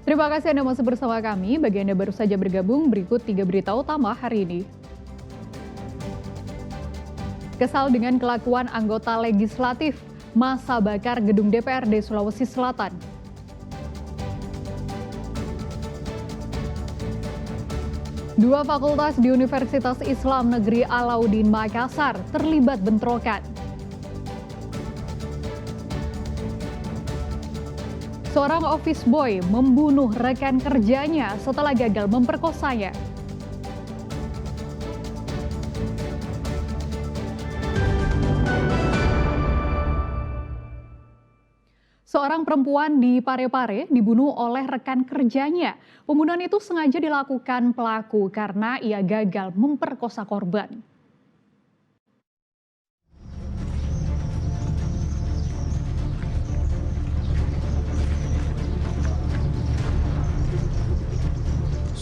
Terima kasih Anda masih bersama kami. Bagi Anda baru saja bergabung, berikut 3 berita utama hari ini. Kesal dengan kelakuan anggota legislatif, massa bakar gedung DPRD Sulawesi Selatan. Dua fakultas di Universitas Islam Negeri Alauddin Makassar terlibat bentrokan. Seorang office boy membunuh rekan kerjanya setelah gagal memperkosanya. Seorang perempuan di Parepare dibunuh oleh rekan kerjanya. Pembunuhan itu sengaja dilakukan pelaku karena ia gagal memperkosa korban.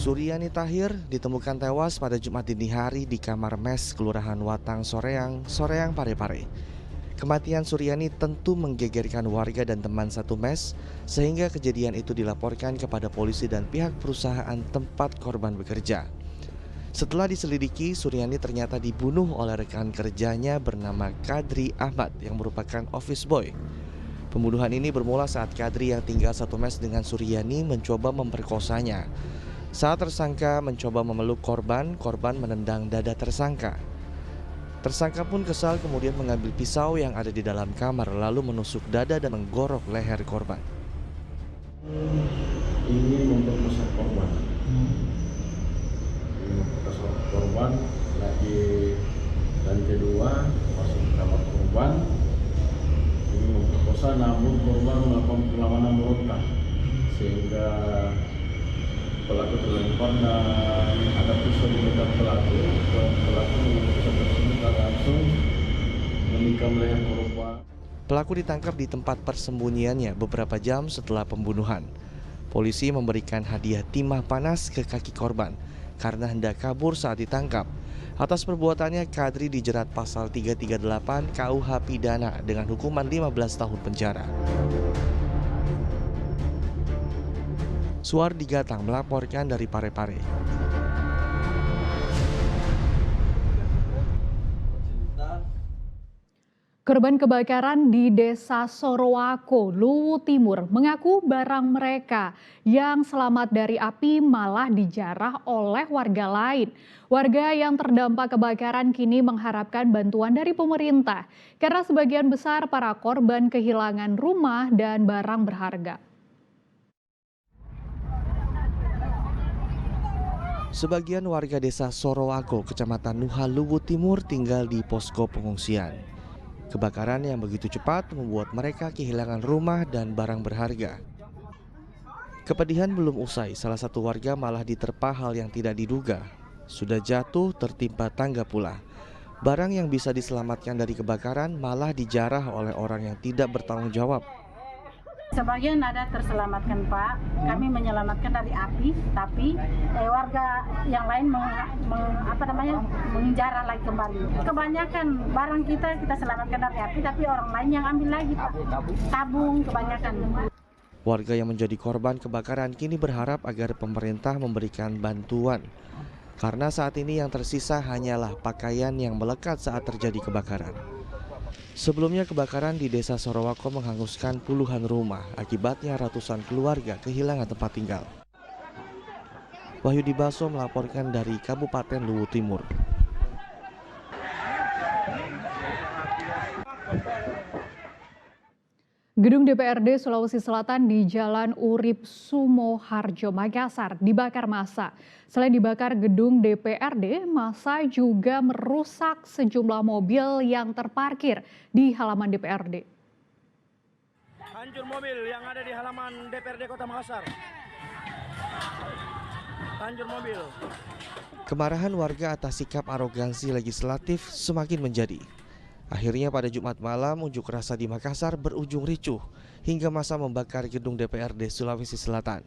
Suryani Tahir ditemukan tewas pada Jumat dini hari di kamar mes Kelurahan Watang Soreang, Parepare. Kematian Suryani tentu menggegerkan warga dan teman satu mes, sehingga kejadian itu dilaporkan kepada polisi dan pihak perusahaan tempat korban bekerja. Setelah diselidiki, Suryani ternyata dibunuh oleh rekan kerjanya bernama Kadri Ahmad yang merupakan office boy. Pembunuhan ini bermula saat Kadri yang tinggal satu mes dengan Suryani mencoba memperkosanya. Saat tersangka mencoba memeluk korban menendang dada tersangka. Tersangka pun kesal kemudian mengambil pisau yang ada di dalam kamar lalu menusuk dada dan menggorok leher korban. Ingin memperkosa korban. Lagi lantai 2 masuk ke kamar korban. Ingin memperkosa namun korban melakukan perlawanan berontak sehingga pelaku terlempar dan ada pisau di dekat pelaku. Pelaku pisau tersebut langsung menikam leher korban. Pelaku ditangkap di tempat persembunyiannya beberapa jam setelah pembunuhan. Polisi memberikan hadiah timah panas ke kaki korban karena hendak kabur saat ditangkap. Atas perbuatannya, Kadri dijerat pasal 338 KUH Pidana dengan hukuman 15 tahun penjara. Suardi Gatang melaporkan dari Parepare. Korban kebakaran di Desa Sorowako, Luwu Timur mengaku barang mereka yang selamat dari api malah dijarah oleh warga lain. Warga yang terdampak kebakaran kini mengharapkan bantuan dari pemerintah karena sebagian besar para korban kehilangan rumah dan barang berharga. Sebagian warga desa Sorowako, Kecamatan Nuha, Luwu Timur tinggal di posko pengungsian. Kebakaran yang begitu cepat membuat mereka kehilangan rumah dan barang berharga. Kepedihan belum usai, salah satu warga malah diterpa hal yang tidak diduga. Sudah jatuh tertimpa tangga pula. Barang yang bisa diselamatkan dari kebakaran malah dijarah oleh orang yang tidak bertanggung jawab. Sebagian ada terselamatkan Pak, kami menyelamatkan dari api, tapi warga yang lain menginjara lagi kembali. Kebanyakan barang kita selamatkan dari api, tapi orang lain yang ambil lagi Pak, tabung kebanyakan. Warga yang menjadi korban kebakaran kini berharap agar pemerintah memberikan bantuan. Karena saat ini yang tersisa hanyalah pakaian yang melekat saat terjadi kebakaran. Sebelumnya kebakaran di Desa Sorowako menghanguskan puluhan rumah, akibatnya ratusan keluarga kehilangan tempat tinggal. Wahyudi Baso melaporkan dari Kabupaten Luwu Timur. Gedung DPRD Sulawesi Selatan di Jalan Urip Sumoharjo, Makassar dibakar massa. Selain dibakar gedung DPRD, massa juga merusak sejumlah mobil yang terparkir di halaman DPRD. Hancur mobil yang ada di halaman DPRD Kota Makassar. Hancur mobil. Kemarahan warga atas sikap arogansi legislatif semakin menjadi. Akhirnya pada Jumat malam unjuk rasa di Makassar berujung ricuh hingga massa membakar gedung DPRD Sulawesi Selatan.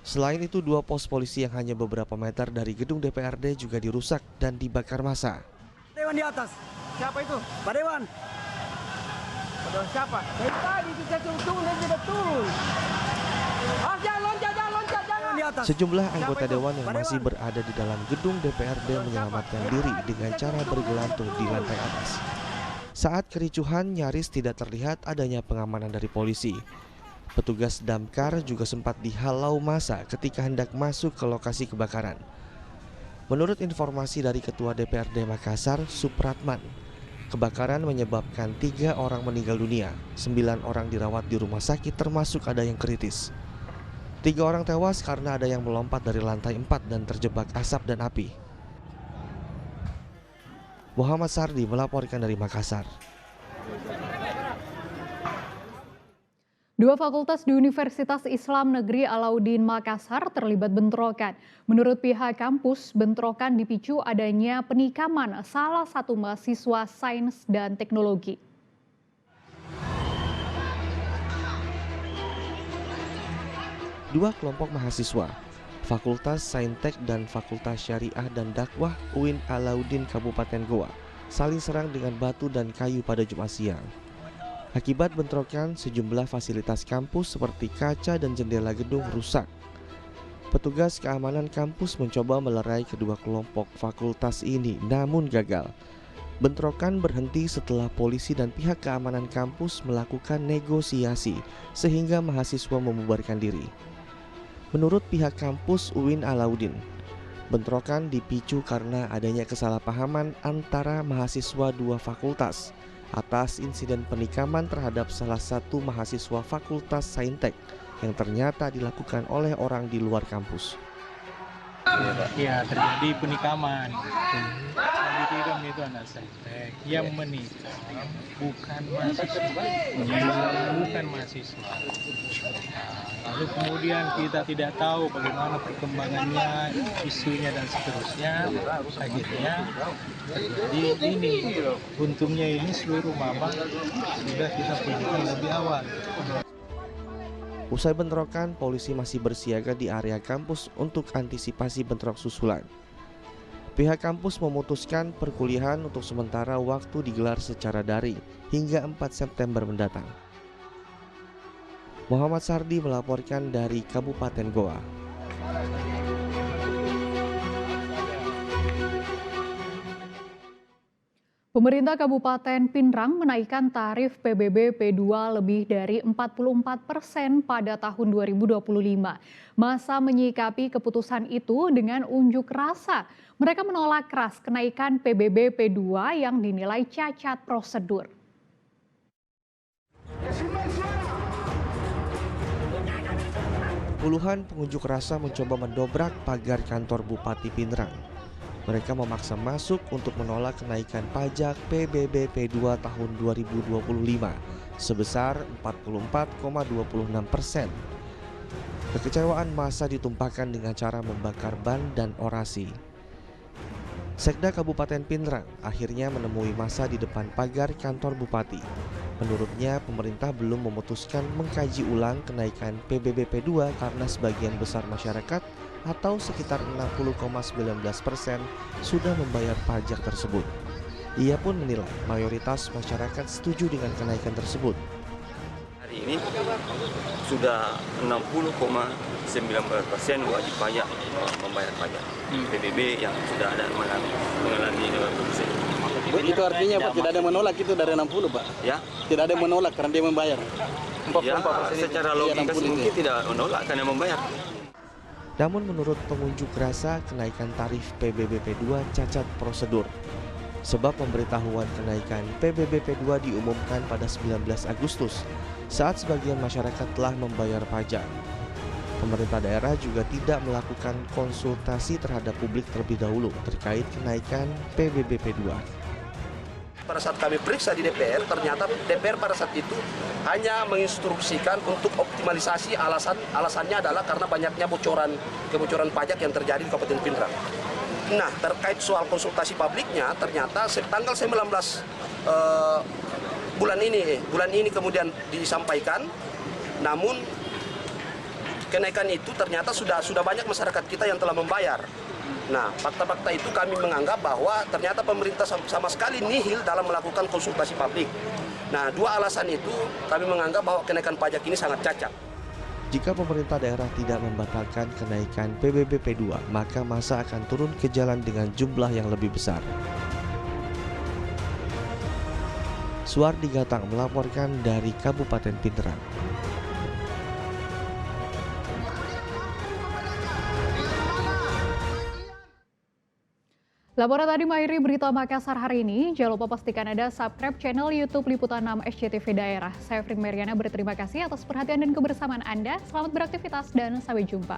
Selain itu, dua pos polisi yang hanya beberapa meter dari gedung DPRD juga dirusak dan dibakar massa. Dewan di atas. Siapa itu? Pak Dewan. Pada siapa? Dari tadi kita turun dan tidak turun. Ah, jangan loncat, jangan. Di atas. Sejumlah anggota itu? dewan yang Pak masih Dewan. berada di dalam gedung DPRD menyelamatkan diri dengan cara bergelantung di lantai atas. Saat kericuhan nyaris tidak terlihat adanya pengamanan dari polisi. Petugas damkar juga sempat dihalau massa ketika hendak masuk ke lokasi kebakaran. Menurut informasi dari Ketua DPRD Makassar, Supratman, kebakaran menyebabkan 3 orang meninggal dunia, 9 orang dirawat di rumah sakit termasuk ada yang kritis. 3 orang tewas karena ada yang melompat dari lantai 4 dan terjebak asap dan api. Muhammad Sardi melaporkan dari Makassar. 2 fakultas di Universitas Islam Negeri Alauddin Makassar terlibat bentrokan. Menurut pihak kampus, bentrokan dipicu adanya penikaman salah satu mahasiswa sains dan teknologi. Dua kelompok mahasiswa, Fakultas Saintek dan Fakultas Syariah dan Dakwah UIN Alauddin Kabupaten Goa, saling serang dengan batu dan kayu pada Jumat siang. Akibat bentrokan, sejumlah fasilitas kampus seperti kaca dan jendela gedung rusak. Petugas keamanan kampus mencoba melerai kedua kelompok fakultas ini, namun gagal. Bentrokan berhenti setelah polisi dan pihak keamanan kampus melakukan negosiasi, sehingga mahasiswa membubarkan diri. Menurut pihak kampus UIN Alauddin, bentrokan dipicu karena adanya kesalahpahaman antara mahasiswa 2 fakultas atas insiden penikaman terhadap salah satu mahasiswa Fakultas Saintek yang ternyata dilakukan oleh orang di luar kampus. Ya, terjadi penikaman. Yang ditikam itu anak saintek, yang menikah bukan mahasiswa. Lalu kemudian kita tidak tahu bagaimana perkembangannya, isunya dan seterusnya. Akhirnya terjadi ini. Untungnya ini seluruh maba sudah kita perlukan lebih awal. Usai bentrokan, polisi masih bersiaga di area kampus untuk antisipasi bentrok susulan. Pihak kampus memutuskan perkuliahan untuk sementara waktu digelar secara daring hingga 4 September mendatang. Muhammad Sardi melaporkan dari Kabupaten Goa. Pemerintah Kabupaten Pinrang menaikkan tarif PBB P2 lebih dari 44% pada tahun 2025. Masa menyikapi keputusan itu dengan unjuk rasa. Mereka menolak keras kenaikan PBB P2 yang dinilai cacat prosedur. Puluhan pengunjuk rasa mencoba mendobrak pagar kantor Bupati Pinrang. Mereka memaksa masuk untuk menolak kenaikan pajak PBB P2 tahun 2025 sebesar 44,26%. Kekecewaan massa ditumpahkan dengan cara membakar ban dan orasi. Sekda Kabupaten Pinrang akhirnya menemui massa di depan pagar kantor Bupati. Menurutnya, pemerintah belum memutuskan mengkaji ulang kenaikan PBB P2 karena sebagian besar masyarakat atau sekitar 60,19% sudah membayar pajak tersebut. Ia pun menilai mayoritas masyarakat setuju dengan kenaikan tersebut. Hari ini sudah 60,19% wajib pajak membayar pajak PBB yang sudah ada mengalami produksi. Itu artinya Pak, tidak ada menolak itu dari 60 Pak? Ya? Tidak ada menolak karena dia membayar? Ya, secara logika mungkin tidak menolak karena membayar. Namun menurut pengunjuk rasa, kenaikan tarif PBB P2 cacat prosedur. Sebab pemberitahuan kenaikan PBB P2 diumumkan pada 19 Agustus saat sebagian masyarakat telah membayar pajak. Pemerintah daerah juga tidak melakukan konsultasi terhadap publik terlebih dahulu terkait kenaikan PBB P2. Pada saat kami periksa di DPR, ternyata DPR pada saat itu hanya menginstruksikan untuk optimalisasi, alasannya adalah karena banyaknya kebocoran pajak yang terjadi di Kabupaten Pinrang. Nah, terkait soal konsultasi publiknya, ternyata tanggal 19 bulan ini kemudian disampaikan, namun kenaikan itu ternyata sudah banyak masyarakat kita yang telah membayar. Nah, fakta-fakta itu kami menganggap bahwa ternyata pemerintah sama sekali nihil dalam melakukan konsultasi publik. Nah, dua alasan itu kami menganggap bahwa kenaikan pajak ini sangat cacat. Jika pemerintah daerah tidak membatalkan kenaikan PBB P2, maka massa akan turun ke jalan dengan jumlah yang lebih besar. Suardi Gatang melaporkan dari Kabupaten Pinterang. Laporan tadi mengakhiri berita Makassar hari ini. Jangan lupa pastikan Anda subscribe channel YouTube Liputan 6 SCTV Daerah. Saya Frin Meriana berterima kasih atas perhatian dan kebersamaan Anda. Selamat beraktivitas dan sampai jumpa.